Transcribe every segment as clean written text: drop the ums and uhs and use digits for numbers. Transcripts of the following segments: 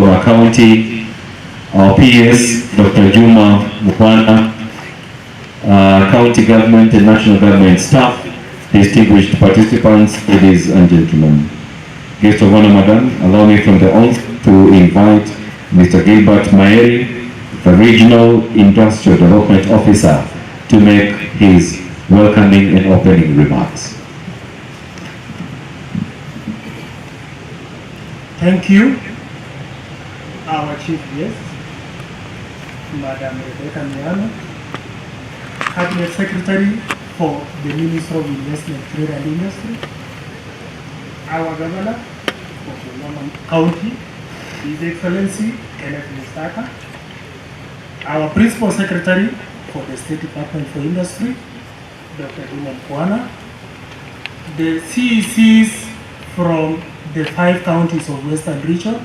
Bungoma County, our PS, Dr. Juma Mukwana, county government and national government staff, distinguished participants, ladies and gentlemen. Guest of honor, madam, allow me from the oath to invite Mr. Gilbert Maeri, the Regional Industrial Development Officer, to make his welcoming and opening remarks. Thank you, our chief guest, Madam Rebecca Miano, Cabinet Secretary for the Ministry of Investment, Trade and Industry, our Governor for Bungoma County, His Excellency Kenneth Mustaka, our Principal Secretary for the State Department for Industry, Dr. Juma Mukwana, the CECs from the 5 counties of Western Region,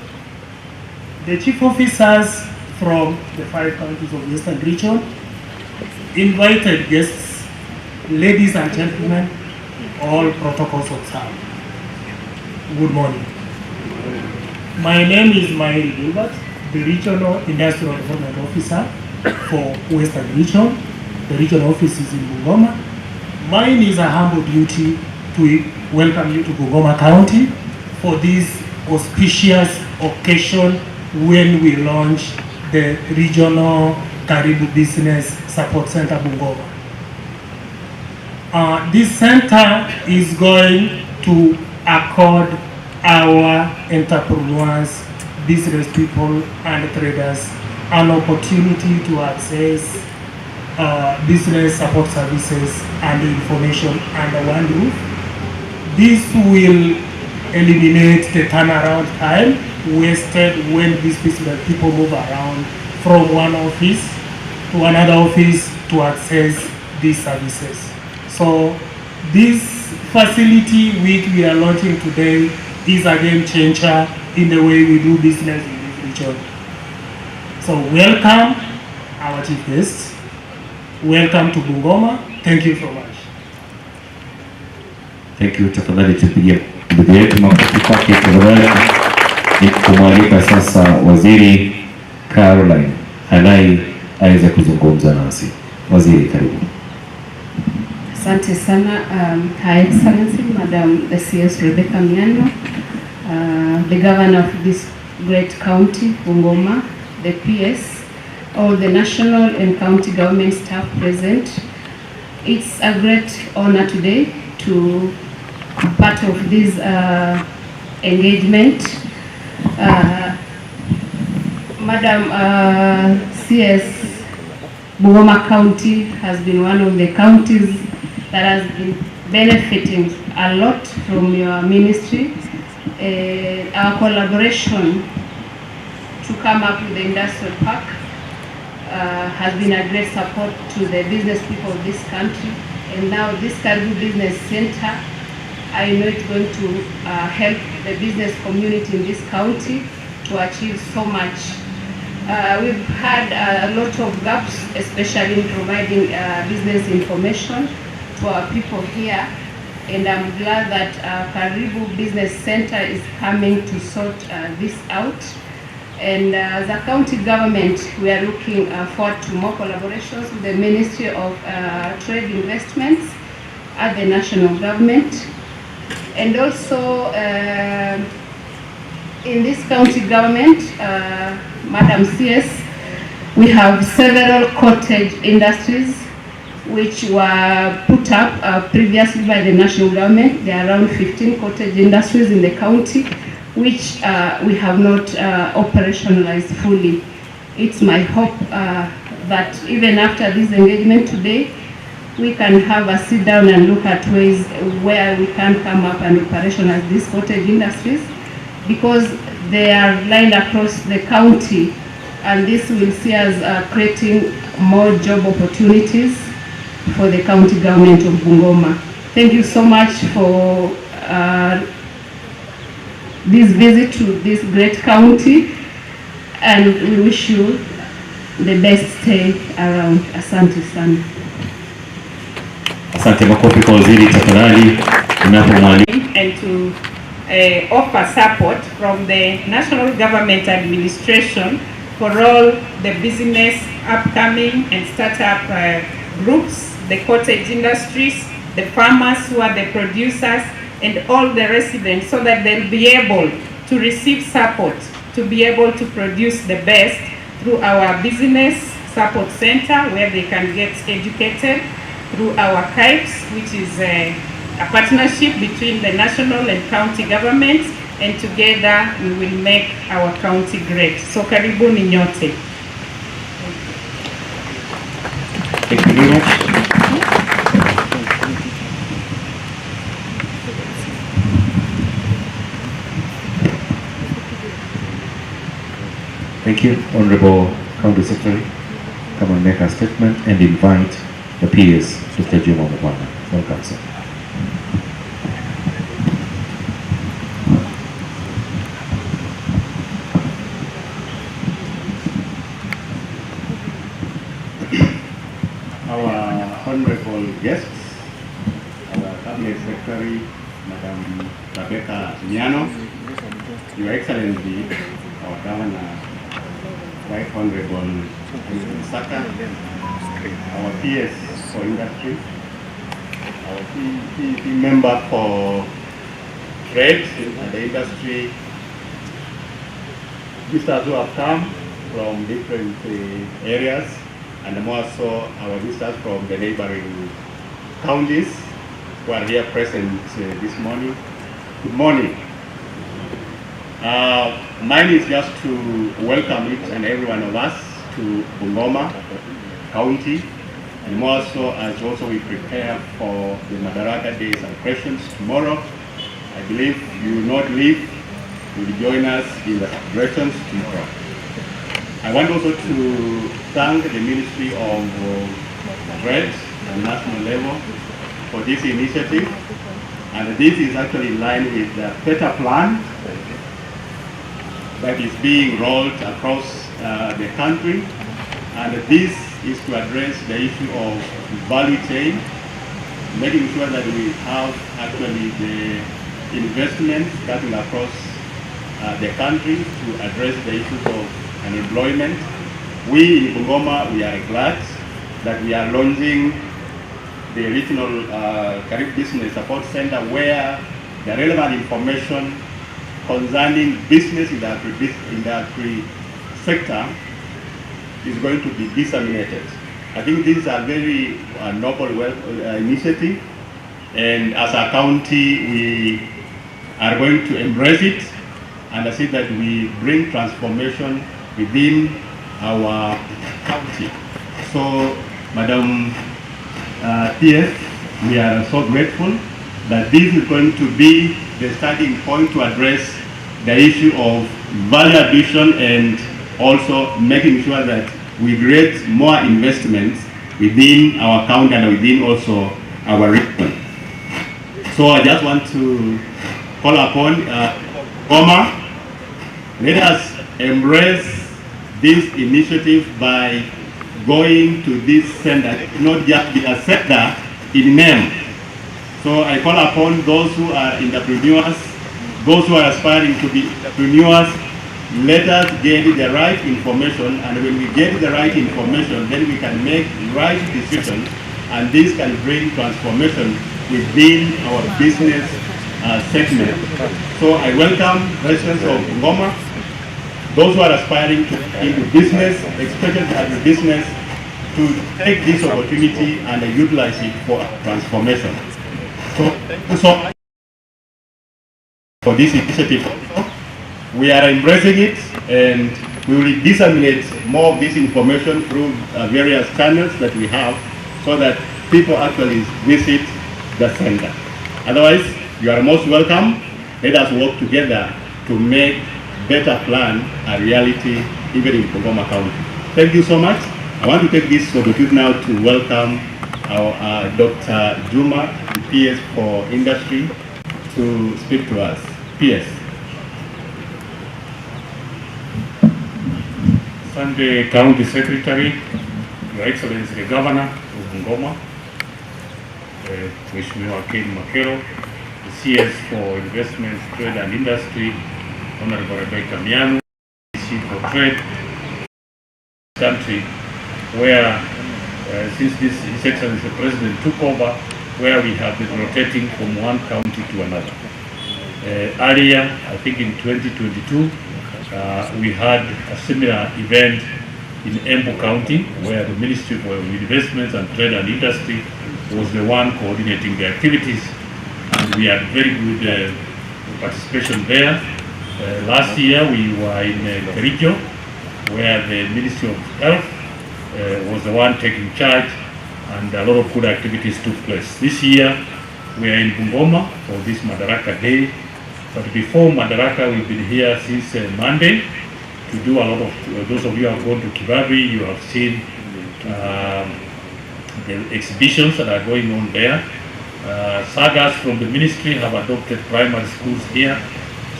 the chief officers from the 5 counties of Western Region, invited guests, ladies and gentlemen, all protocols observed. Good morning. My name is Maeri Gilbert, the Regional Industrial Development Officer for Western Region. The regional office is in Bungoma. Mine is a humble duty to welcome you to Bungoma County for this auspicious occasion when we launch the Regional Karibu Business Support Center Bungoma. This center is going to accord our entrepreneurs, business people and traders an opportunity to access business support services and information under one roof. This will eliminate the turnaround time wasted when these business people move around from one office to another office to access these services. So this facility which we are launching today is a game changer in the way we do business in this region. So welcome our chief guests. Welcome to Bungoma. Thank you so much. Thank you. Tafadhali tupigie ndugu yetu makofi kwake tafadhali. Nikumwalika sasa Waziri Caroline Hanai aweze kuzungumza nasi. Waziri, karibu. Asante sana, Her Excellency Madam the CS Rebecca Miano, the Governor of this great county, Bungoma, the PS, all the national and county government staff present. It's a great honor today to be part of this engagement. Madam CS, Bungoma County has been one of the counties that has been benefiting a lot from your ministry. Our collaboration to come up with the industrial park has been a great support to the business people of this country. And now this Karibu Business Center, I know it's going to help the business community in this county to achieve so much. We've had a lot of gaps, especially in providing business information to our people here, and I'm glad that Karibu Business Center is coming to sort this out. And as a county government, we are looking forward to more collaborations with the Ministry of Trade Investments at the national government. And also in this county government, Madam CS, we have several cottage industries which were put up previously by the national government. There are around 15 cottage industries in the county which we have not operationalized fully. It's my hope that even after this engagement today, we can have a sit down and look at ways where we can come up and operationalize these cottage industries, because they are lined across the county, and this will see us creating more job opportunities for the county government of Bungoma. Thank you so much for this visit to this great county, and we wish you the best stay around. Asante sana. Asante, makofi kwa waziri tafadhali. And to offer support from the national government administration for all the business upcoming and startup groups, the cottage industries, the farmers who are the producers, and all the residents, so that they'll be able to receive support to be able to produce the best through our business support center, where they can get educated, through our KIPES, which is a partnership between the national and county governments, and together we will make our county great. So karibuni nyote. Thank you very much. Thank you, Honorable County Secretary. Come and make a statement and invite the PS, Dr. Juma Mupana. Welcome, sir. Our honorable guests, our Cabinet Secretary, Madam Rebecca Miano, Your Excellency, our Governor, Right Honorable Saka, our PS for Industry, our PPP member for Trade and the Industry, visitors who have come from different areas, and more so our visitors from the neighboring counties who are here present this morning. Good morning. Mine is just to welcome each and every one of us to Bungoma County, and more so as also we prepare for the Madaraka Day celebrations tomorrow. I believe you will not leave, you will join us in the celebrations tomorrow. I want also to thank the Ministry of Trade at national level for this initiative, and this is actually in line with the better plan that is being rolled across the country, and this is to address the issue of value chain, making sure that we have actually the investments cutting across the country to address the issues of unemployment. We in Bungoma, we are glad that we are launching the regional Karibu Business Support Center, where the relevant information concerning business in the agri sector is going to be disseminated. I think this is a very noble initiative, and as a county we are going to embrace it and I see that we bring transformation within our county. So, Madam TS, we are so grateful that this is going to be the starting point to address the issue of value addition and also making sure that we create more investments within our county and within also our region. So I just want to call upon Bungoma, let us embrace this initiative by going to this center, not just be a center in name. So I call upon those who are entrepreneurs, those who are aspiring to be entrepreneurs, let us get the right information, and when we get the right information, then we can make right decisions, and this can bring transformation within our business segment. So I welcome residents of Bungoma, those who are aspiring to into business, especially agribusiness, to take this opportunity and utilize it for transformation. So thank you so much for this initiative. We are embracing it, and we will disseminate more of this information through various channels that we have, so that people actually visit the center. Otherwise, you are most welcome. Let us work together to make better plan a reality even in Bungoma County. Thank you so much. I want to take this opportunity now to welcome our Dr. Juma, the PS for Industry, to speak to us. PS. Sunday County Secretary, Your Excellency the Governor of Bungoma, Mheshimiwa Ken Makero, the CS for Investment, Trade and Industry, Honorable Rebecca Miano, Chief for Trade, country where since His Excellency the President took over, where we have been rotating from one county to another. Earlier, I think in 2022, we had a similar event in Embu County, where the Ministry for Investments and Trade and Industry was the one coordinating the activities, and we had very good participation there. Last year we were in Karibu, where the Ministry of Health was the one taking charge, and a lot of good activities took place. This year we are in Bungoma for this Madaraka Day, but before Madaraka we've been here since Monday to do a lot of, those of you who have gone to Kibabi, you have seen the exhibitions that are going on there. Sagas from the ministry have adopted primary schools here.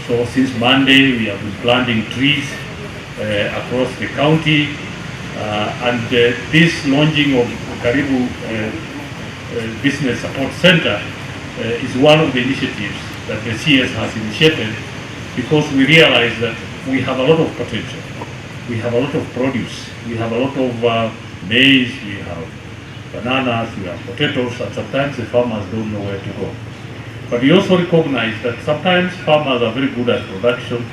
So since Monday we have been planting trees across the county, and this launching of Karibu Business Support Center is one of the initiatives that the CS has initiated, because we realize that we have a lot of potential. We have a lot of produce. We have a lot of maize, we have bananas, we have potatoes, and sometimes the farmers don't know where to go. But we also recognize that sometimes farmers are very good at production,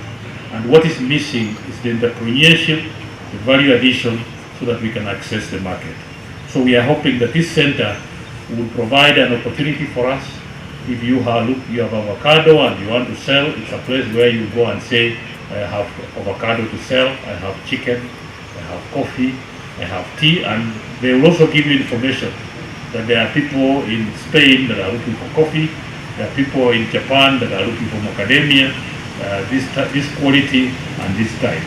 and what is missing is the entrepreneurship, the value addition, so that we can access the market. So we are hoping that this center will provide an opportunity for us. If you have avocado and you want to sell, it's a place where you go and say, I have avocado to sell, I have chicken, I have coffee, I have tea, and they will also give you information that there are people in Spain that are looking for coffee, there are people in Japan that are looking for macadamia, this quality and this type.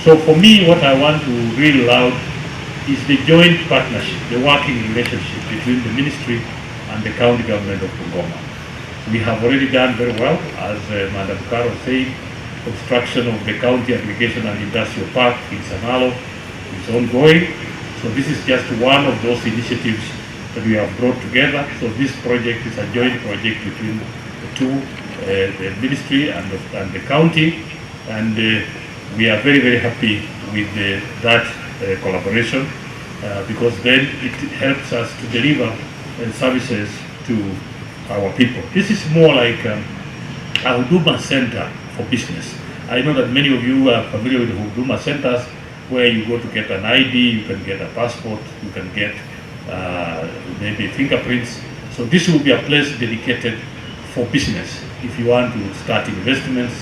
So for me, what I want to read aloud is the joint partnership, the working relationship between the ministry and the county government of Bungoma. We have already done very well, as Madam Caro said. Construction of the county aggregation and industrial park in Sanalo is ongoing. So this is just one of those initiatives that we have brought together. So this project is a joint project between the two, the ministry and the county, and we are very, very happy with that collaboration, because then it helps us to deliver services to our people. This is more like a Huduma center for business. I know that many of you are familiar with the Huduma centers, where you go to get an ID, you can get a passport, you can get maybe fingerprints. So this will be a place dedicated for business. If you want to start investments,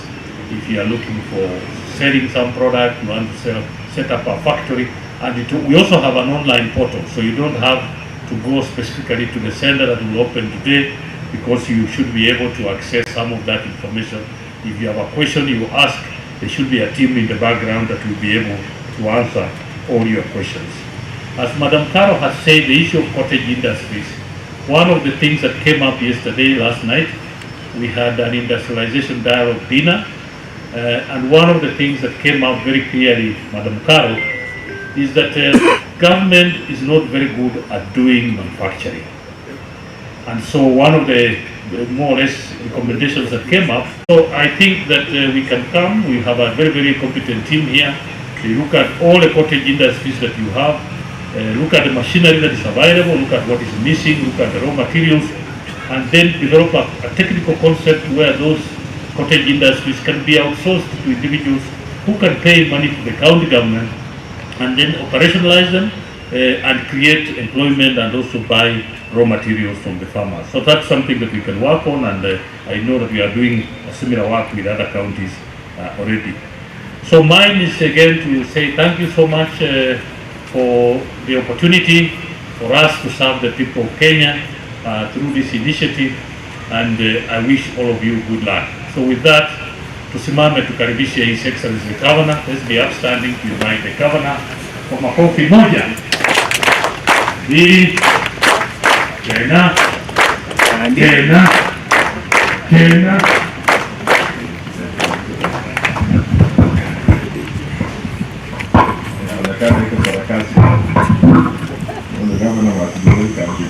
if you are looking for selling some product, you want to set up a factory, and we also have an online portal, so you don't have to go specifically to the center that will open today, because you should be able to access some of that information. If you have a question you ask, there should be a team in the background that will be able to answer all your questions. As Madam Caro has said, the issue of cottage industries, one of the things that came up yesterday, last night, we had an industrialization dialogue dinner, and one of the things that came up very clearly, Madam Caro, is that government is not very good at doing manufacturing. And so one of the more or less recommendations that came up, so I think that we can come, we have a very, very competent team here. They look at all the cottage industries that you have, look at the machinery that is available, look at what is missing, look at the raw materials, and then develop a technical concept where those cottage industries can be outsourced to individuals who can pay money to the county government, and then operationalize them and create employment, and also buy raw materials from the farmers. So that's something that we can work on, and I know that we are doing a similar work with other counties already. So mine is again to say thank you so much for the opportunity for us to serve the people of Kenya through this initiative, and I wish all of you good luck. So with that, tusimame tukaribishe His Excellency the Governor. Let's be upstanding to invite the Governor. Kwa makofi moja, mbili, tena, tena, tena. The governor was very happy.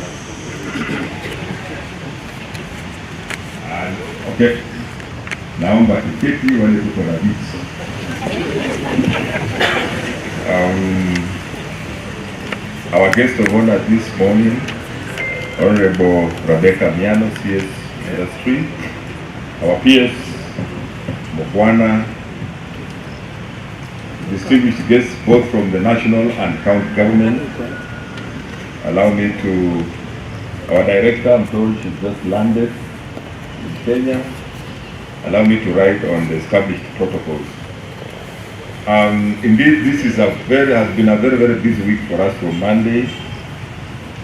Okay. Naomba tiketi wale tuko na viti. Our guest of honor this morning, Honorable Rebecca Miano, CS Industry, our PS, Mokwana, distinguished guests both from the national and county government. Allow me to, our director, I'm told she's just landed in Kenya. Allow me to write on the established protocols. Indeed, this is has been a very, very busy week for us from Monday.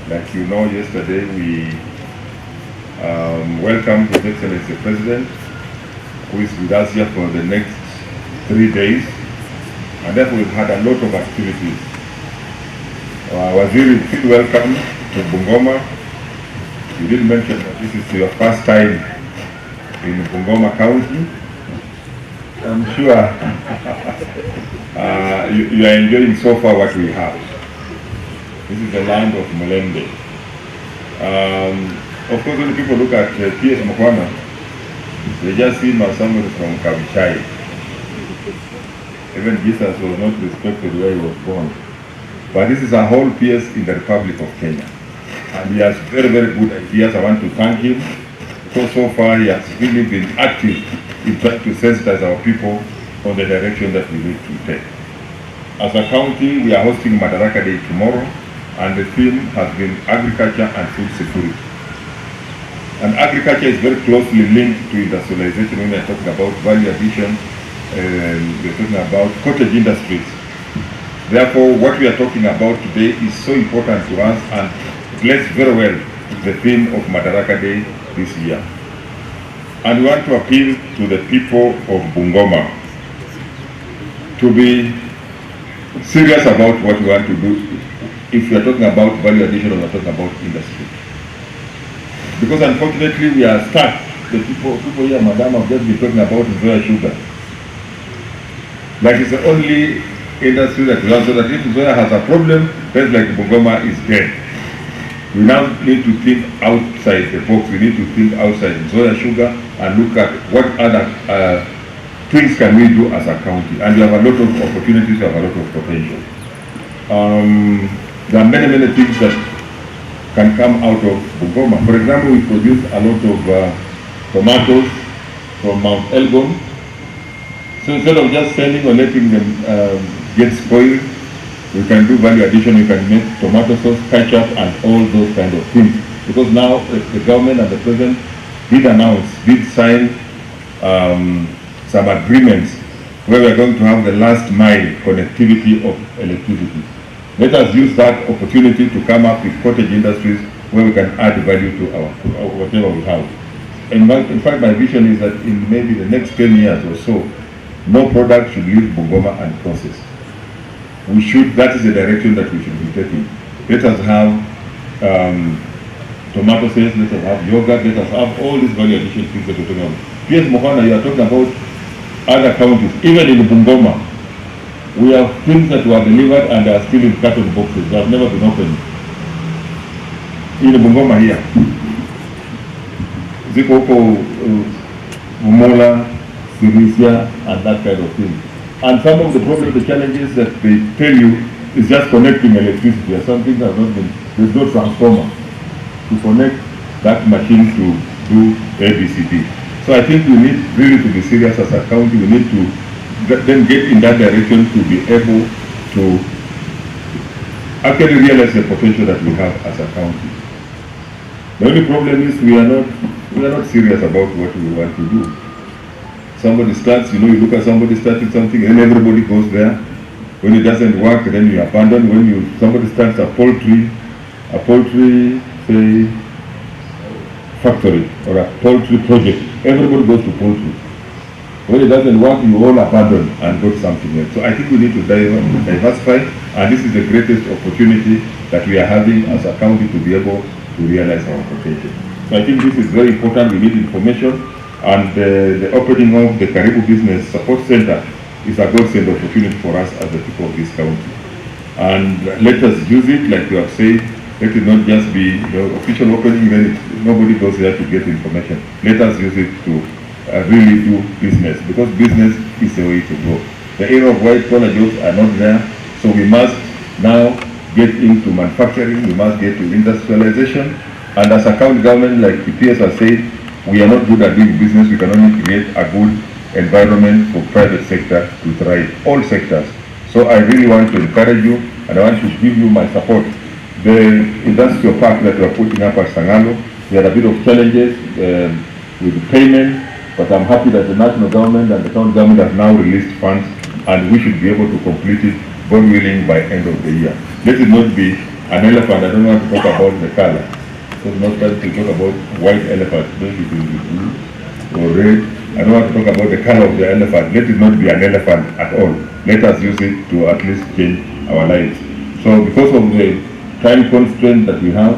Like you know, yesterday we welcomed His Excellency the President, who is with us here for the next 3 days. And therefore we've had a lot of activities. Waziri, feel welcome to Bungoma. You did mention that this is your first time in Bungoma County. I'm sure you are enjoying so far what we have. This is the land of Mulembe. Of course, when people look at P.S. Mokwana, they just see him as somebody from Kavichai. Even Jesus was not respected where he was born. But this is a whole PS in the Republic of Kenya. And he has very, very good ideas. I want to thank him. So far he has really been active in trying to sensitize our people on the direction that we need to take. As a county, we are hosting Madaraka Day tomorrow, and the theme has been agriculture and food security. And agriculture is very closely linked to industrialization. When we're talking about value addition, we're talking about cottage industries. Therefore, what we are talking about today is so important to us and plays very well the theme of Madaraka Day this year. And we want to appeal to the people of Bungoma to be serious about what we want to do if we are talking about value addition or we are talking about industry. Because unfortunately we are stuck. The people here, Madam, have just been talking about Zoya sugar. Like it's the only industry that we have, so that if Zoya has a problem, then like Bungoma is dead. We now need to think outside the box. We need to think outside Zoya sugar and look at what other things can we do as a county. And we have a lot of opportunities, we have a lot of potential. There are many, many things that can come out of Bungoma. For example, we produce a lot of tomatoes from Mount Elgon. So instead of just selling or letting them get spoiled, we can do value addition. We can make tomato sauce, ketchup, and all those kind of things. Because now the government and the president did sign some agreements where we are going to have the last mile connectivity of electricity. Let us use that opportunity to come up with cottage industries where we can add value to our whatever we have. In fact, my vision is that in maybe the next 10 years or so, no product should leave Bungoma unprocessed. That is the direction that we should be taking. Let us have tomato sauce, let us have yogurt, let us have all these value addition things that we're talking about. Yes, Mohana, you are talking about other counties. Even in Bungoma, we have things that were delivered and are still in carton boxes. They have never been opened. In Bungoma here, Zikoko, Umola, Sirisia, and that kind of thing. And some of the problems, the challenges that they tell you is just connecting electricity. Or something that has not been, there's no transformer to connect that machine to do ABCD. So I think we need really to be serious as a county. We need to then get in that direction to be able to actually realize the potential that we have as a county. The only problem is we are not serious about what we want to do. Somebody starts, you look at somebody starting something and everybody goes there. When it doesn't work, then you abandon. When somebody starts a poultry, say, factory or a poultry project, everybody goes to poultry. When it doesn't work, you all abandon and go to something else. So I think we need to diversify, and this is the greatest opportunity that we are having as a county to be able to realize our potential. So I think this is very important. We need information, and the opening of the Karibu Business Support Center is a godsend opportunity for us as the people of this county. And let us use it, like we have said. Let it not just be official opening, then nobody goes there to get information. Let us use it to really do business, because business is the way to go. The area of white collar jobs are not there, so we must now get into manufacturing, we must get to industrialization, and as a county government, like the PS has said, we are not good at doing business, we can only create a good environment for private sector to thrive, all sectors. So I really want to encourage you, and I want to give you my support. The industrial park that we are putting up at Sangalo, we had a bit of challenges with the payment, but I'm happy that the national government and the county government have now released funds, and we should be able to complete it, God willing, by end of the year. Let it not be an elephant. I don't want to talk about the color. So it's not time to talk about white elephant. Don't it be blue or red. I don't want to talk about the color of the elephant. Let it not be an elephant at all. Let us use it to at least change our lives. So because of the time constraint that we have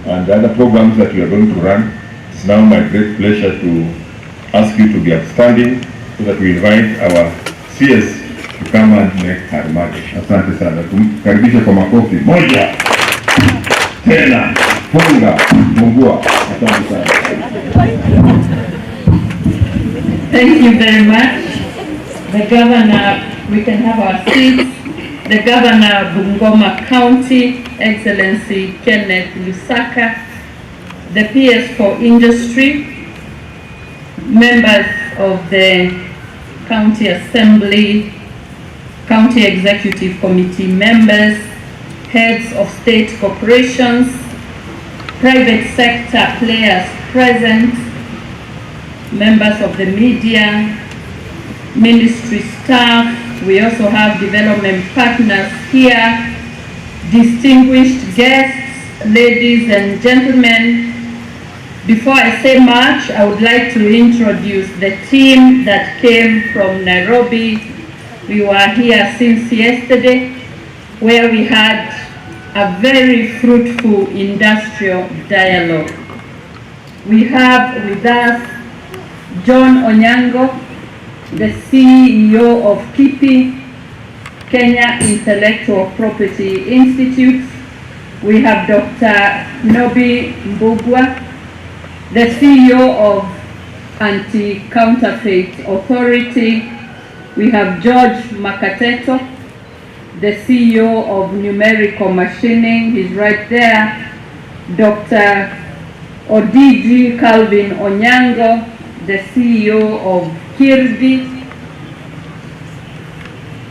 and the other programs that we are going to run, it's now my great pleasure to ask you to be upstanding so that we invite our CS to come and make her remarks. Asante sana. Tumkaribishe kwa makofi. Moja. Tena. Funga. Fungua. Asante sana. Thank you very much. The governor, we can have our seats. The governor of Bungoma County, Excellency Kenneth Lusaka, the PS for Industry, members of the County Assembly, County Executive Committee members, heads of state corporations, private sector players present, members of the media, ministry staff. We also have development partners here, distinguished guests, ladies and gentlemen. Before I say much, I would like to introduce the team that came from Nairobi. We were here since yesterday, where we had a very fruitful industrial dialogue. We have with us John Onyango, the CEO of KIPI, Kenya Intellectual Property Institute. We have Dr. Nobi Mbugwa, the CEO of Anti-Counterfeit Authority. We have George Makateto, the CEO of Numerical Machining, he's right there. Dr. Odigi Calvin Onyango, the CEO of Karibu,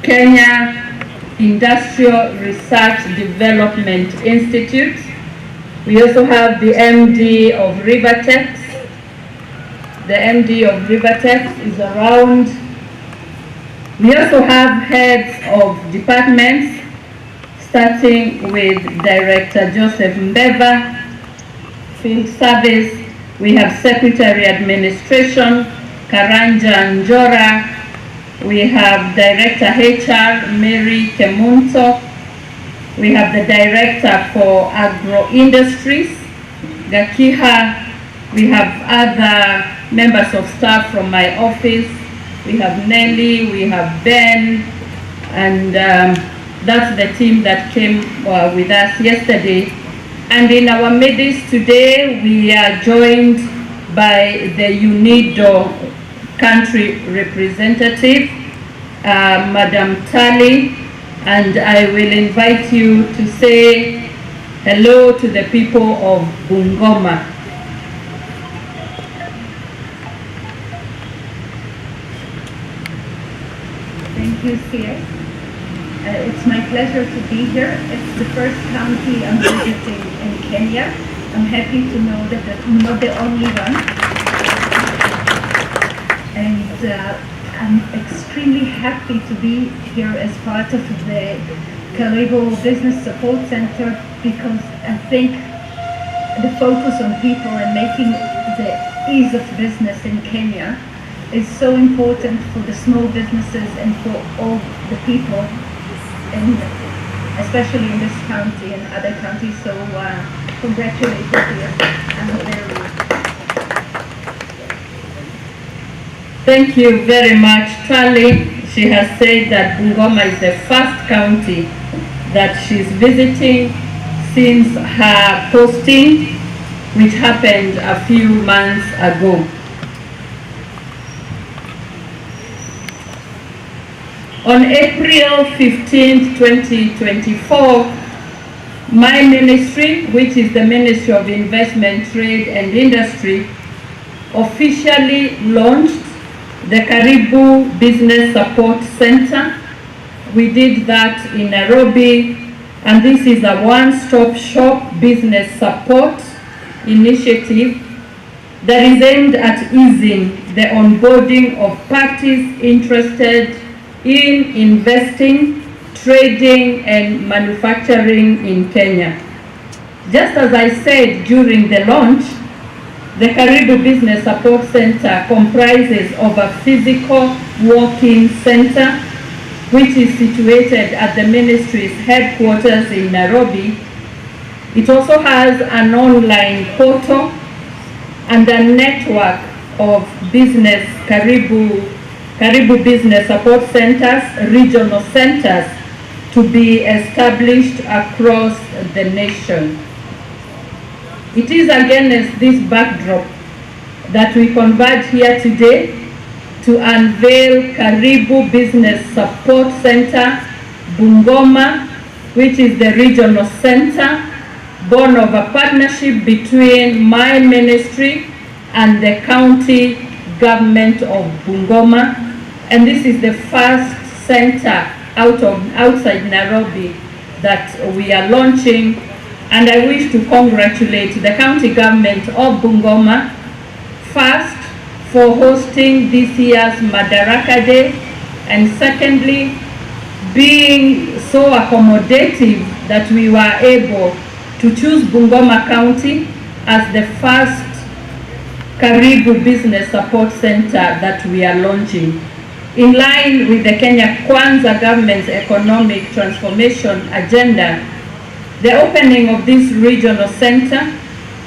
Kenya Industrial Research Development Institute. We also have the MD of Rivertex. The MD of Rivertex is around. We also have heads of departments, starting with Director Joseph Mbeva, Field Service. We have Secretary Administration, Karanja Njora. We have Director HR, Mary Kemunto. We have the Director for Agro Industries, Gakiha. We have other members of staff from my office. We have Nelly, we have Ben, and that's the team that came with us yesterday. And in our midst today, we are joined by the UNIDO country representative, Madam Tali, and I will invite you to say hello to the people of Bungoma. Thank you, CS. It's my pleasure to be here. It's the first county I'm visiting in Kenya. I'm happy to know that I'm not the only one. And I'm extremely happy to be here as part of the Karibu Business Support Center, because I think the focus on people and making the ease of business in Kenya is so important for the small businesses and for all the people, and especially in this county and other counties. So congratulations here. I'm very Thank you very much, Tali. She has said that Bungoma is the first county that she's visiting since her posting, which happened a few months ago. On April 15, 2024, my ministry, which is the Ministry of Investment, Trade and Industry, officially launched the Karibu Business Support Center. We did that in Nairobi, and this is a one-stop shop business support initiative that is aimed at easing the onboarding of parties interested in investing, trading and manufacturing in Kenya. Just as I said during the launch, the Karibu Business Support Center comprises of a physical walk-in center which is situated at the ministry's headquarters in Nairobi. It also has an online portal and a network of business Karibu Business Support Centers, regional centers, to be established across the nation. It is against this backdrop that we converge here today to unveil Karibu Business Support Center, Bungoma, which is the regional center, born of a partnership between my ministry and the county government of Bungoma. And this is the first center outside Nairobi that we are launching, and I wish to congratulate the county government of Bungoma first for hosting this year's Madaraka Day, and secondly being so accommodative that we were able to choose Bungoma County as the first Karibu Business Support Center that we are launching. In line with the Kenya Kwanza government's economic transformation agenda, the opening of this regional center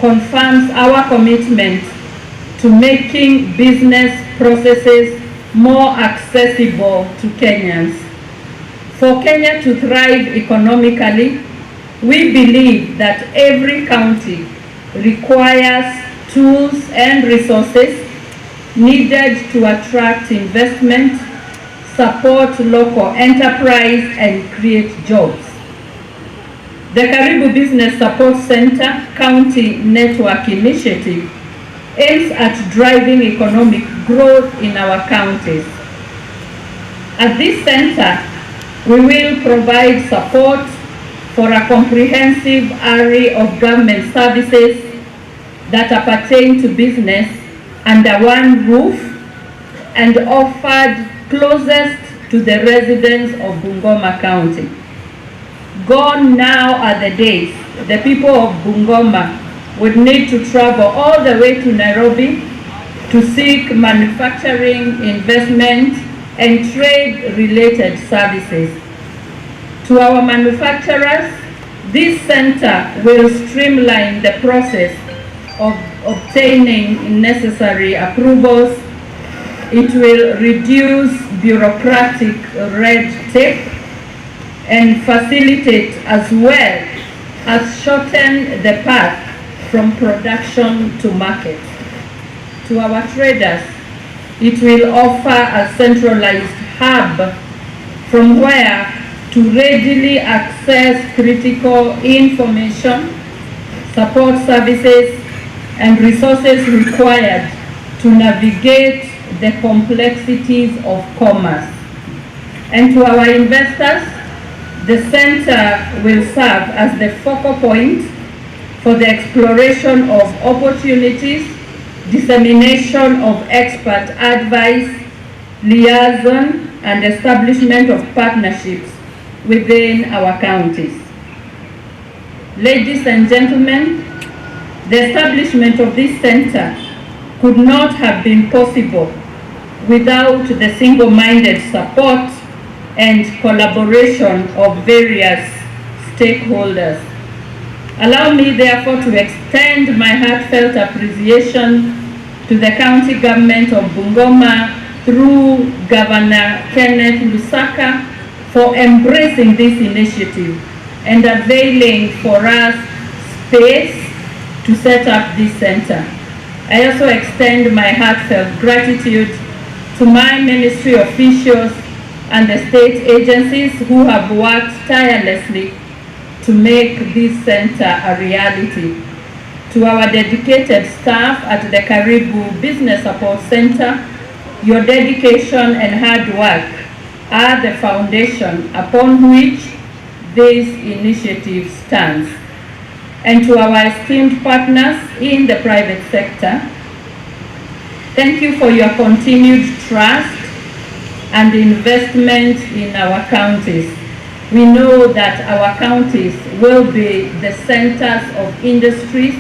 confirms our commitment to making business processes more accessible to Kenyans. For Kenya to thrive economically, we believe that every county requires tools and resources needed to attract investment, support local enterprise, and create jobs. The Karibu Business Support Center County Network Initiative aims at driving economic growth in our counties. At this center, we will provide support for a comprehensive array of government services that pertain to business under one roof and offered closest to the residents of Bungoma County. Gone now are the days the people of Bungoma would need to travel all the way to Nairobi to seek manufacturing, investment, and trade-related services. To our manufacturers, this center will streamline the process of obtaining necessary approvals. It will reduce bureaucratic red tape and facilitate, as well as shorten the path from production to market. To our traders, it will offer a centralized hub from where to readily access critical information, support services, and resources required to navigate the complexities of commerce. And to our investors, the center will serve as the focal point for the exploration of opportunities, dissemination of expert advice, liaison, and establishment of partnerships within our counties. Ladies and gentlemen, the establishment of this center could not have been possible without the single-minded support and collaboration of various stakeholders. Allow me therefore to extend my heartfelt appreciation to the county government of Bungoma through Governor Kenneth Lusaka for embracing this initiative and availing for us space to set up this center. I also extend my heartfelt gratitude to my ministry officials and the state agencies who have worked tirelessly to make this center a reality. To our dedicated staff at the Karibu Business Support Center, your dedication and hard work are the foundation upon which this initiative stands. And to our esteemed partners in the private sector, thank you for your continued trust and investment in our counties. We know that our counties will be the centers of industries,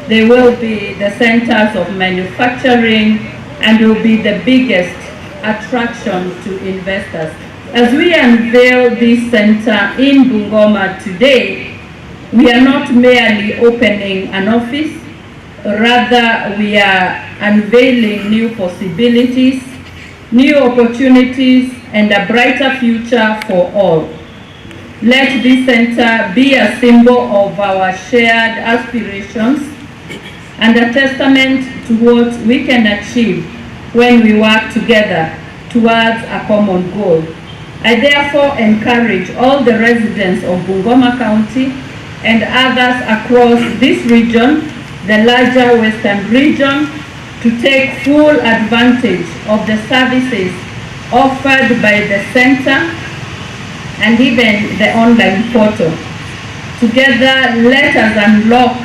they will be the centers of manufacturing, and will be the biggest attraction to investors. As we unveil this center in Bungoma today, we are not merely opening an office, rather we are unveiling new possibilities, new opportunities, and a brighter future for all. Let this center be a symbol of our shared aspirations and a testament to what we can achieve when we work together towards a common goal. I therefore encourage all the residents of Bungoma County and others across this region, the larger Western region, to take full advantage of the services offered by the center and even the online portal. Together, let us unlock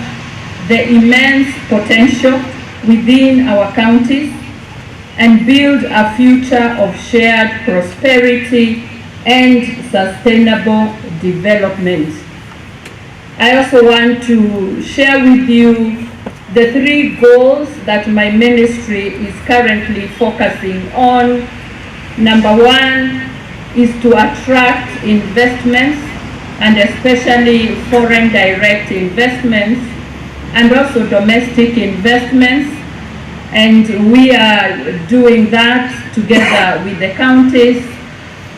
the immense potential within our counties and build a future of shared prosperity and sustainable development. I also want to share with you the 3 goals that my ministry is currently focusing on. Number 1 is to attract investments, and especially foreign direct investments, and also domestic investments. And we are doing that together with the counties,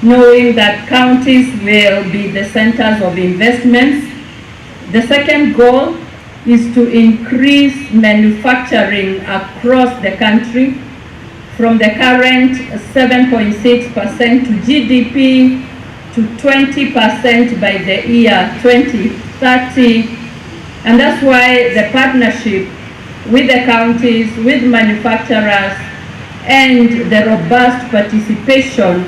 knowing that counties will be the centers of investments. The second goal is to increase manufacturing across the country from the current 7.6% to GDP to 20% by the year 2030. And that's why the partnership with the counties, with manufacturers, and the robust participation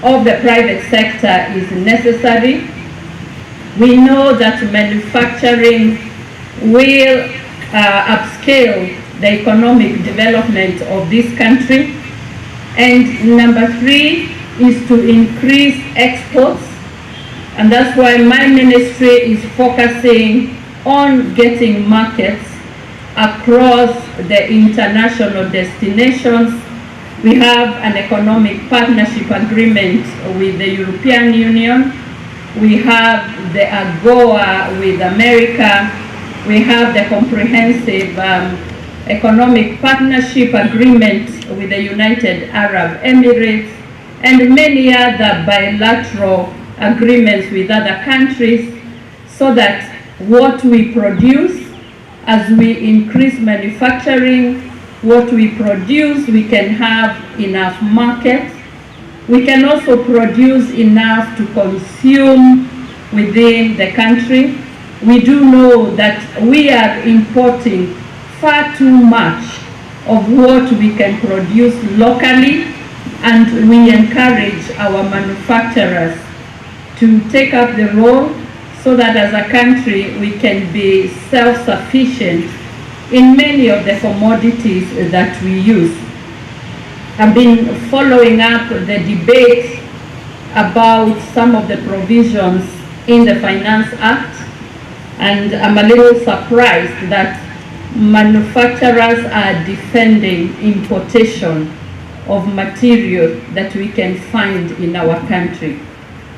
of the private sector is necessary. We know that manufacturing will upscale the economic development of this country. And number 3 is to increase exports. And that's why my ministry is focusing on getting markets across the international destinations. We have an economic partnership agreement with the European Union. We have the AGOA with America. We have the comprehensive economic partnership agreement with the United Arab Emirates, and many other bilateral agreements with other countries, so that what we produce, as we increase manufacturing, what we produce, we can have enough markets. We can also produce enough to consume within the country. We do know that we are importing far too much of what we can produce locally, and we encourage our manufacturers to take up the role so that as a country we can be self-sufficient in many of the commodities that we use. I've been following up the debate about some of the provisions in the Finance Act, and I'm a little surprised that manufacturers are defending importation of material that we can find in our country.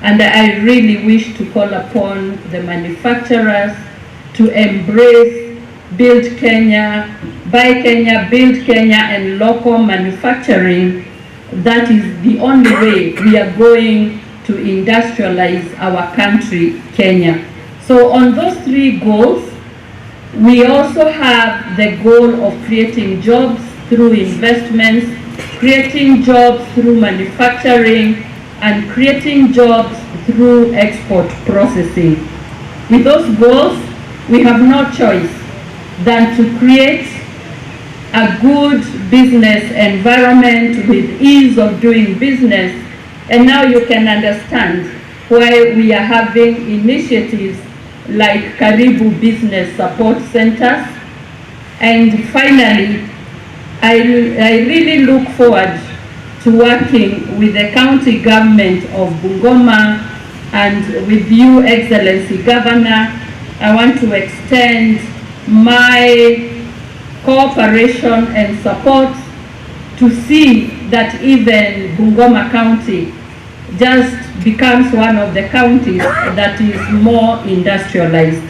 And I really wish to call upon the manufacturers to embrace Build Kenya, Buy Kenya, Build Kenya, and local manufacturing. That is the only way we are going to industrialize our country, Kenya. So on those 3 goals, we also have the goal of creating jobs through investments, creating jobs through manufacturing, and creating jobs through export processing. With those goals, we have no choice than to create a good business environment with ease of doing business. And now you can understand why we are having initiatives like Karibu Business Support Centers. And finally, I really look forward to working with the county government of Bungoma and with you, Excellency Governor. I want to extend my cooperation and support to see that even Bungoma County just becomes one of the counties that is more industrialized.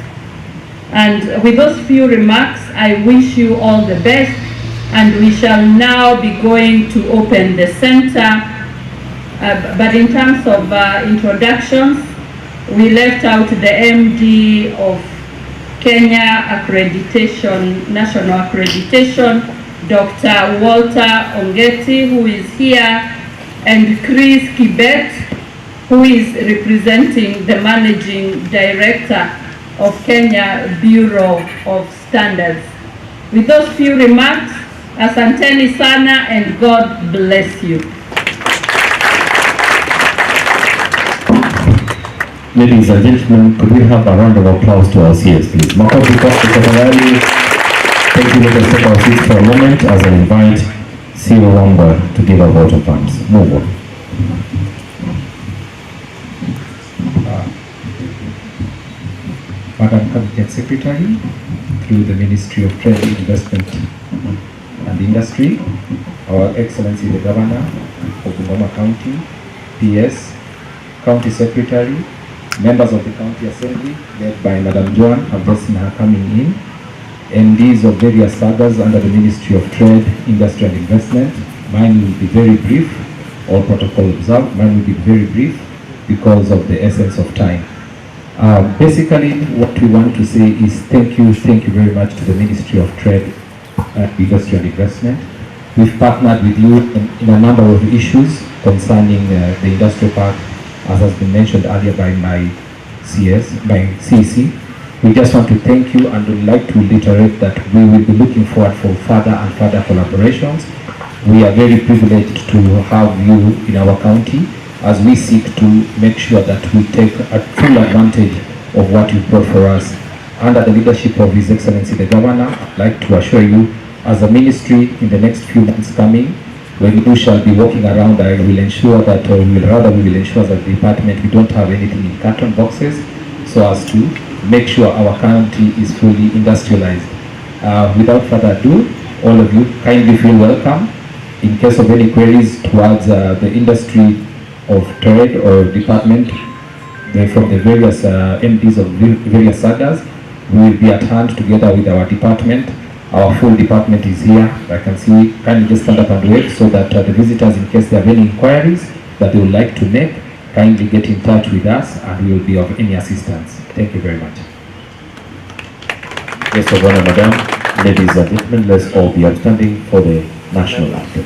And with those few remarks, I wish you all the best, and we shall now be going to open the center. But in terms of introductions, we left out the MD of Kenya Accreditation, National Accreditation, Dr. Walter Ongeti, who is here, and Chris Kibet, who is representing the Managing Director of Kenya Bureau of Standards. With those few remarks, asanteni sana and God bless you. Ladies and gentlemen, could we have a round of applause to our CS, please? Makofi kwa tafadhali. Thank you. Let us take our seats for a moment as I invite CEO Wamba to give a vote of thanks. Move on. Madam Cabinet Secretary, through the Ministry of Trade, Investment and Industry, Our Excellency the Governor of Bungoma County, PS, County Secretary, members of the County Assembly, led by Madam Joan, I've just seen her coming in, MDs of various sagas under the Ministry of Trade, Industry and Investment. Mine will be very brief, all protocol observed. Mine will be very brief because of the essence of time. Basically, what we want to say is thank you very much to the Ministry of Trade, Industry and Investment. We've partnered with you in a number of issues concerning the industrial park, as has been mentioned earlier by my CEC. We just want to thank you and would like to reiterate that we will be looking forward for further and further collaborations. We are very privileged to have you in our county as we seek to make sure that we take a full advantage of what you brought for us. Under the leadership of His Excellency the Governor, I'd like to assure you, as a ministry in the next few months coming, when we shall be walking around, I will ensure that, or we will ensure that the department, we don't have anything in carton boxes, so as to make sure our county is fully industrialized. Without further ado, all of you kindly feel welcome. In case of any queries towards the industry of trade or department, from the various MDs of various sagas, we will be at hand together with our department. Our full department is here. I can see, kindly just stand up and wait so that the visitors, in case they have any inquiries that they would like to make, kindly get in touch with us and we will be of any assistance. Thank you very much. Yes, Governor, Madam, ladies and gentlemen, let's all be upstanding for the national anthem.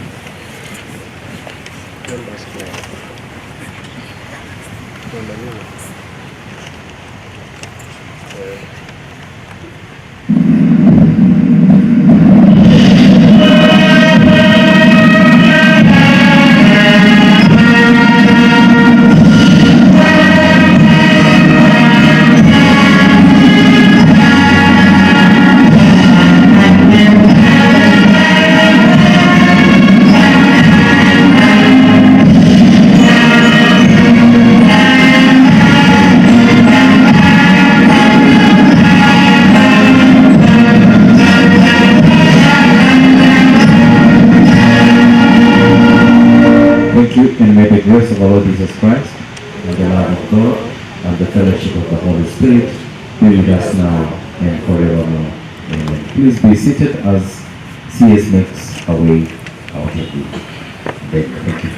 And may the grace of our Lord Jesus Christ, and the love of God, and the fellowship of the Holy Spirit be with us now and forevermore. Amen. Please be seated as CS makes our way out of the break. Thank you.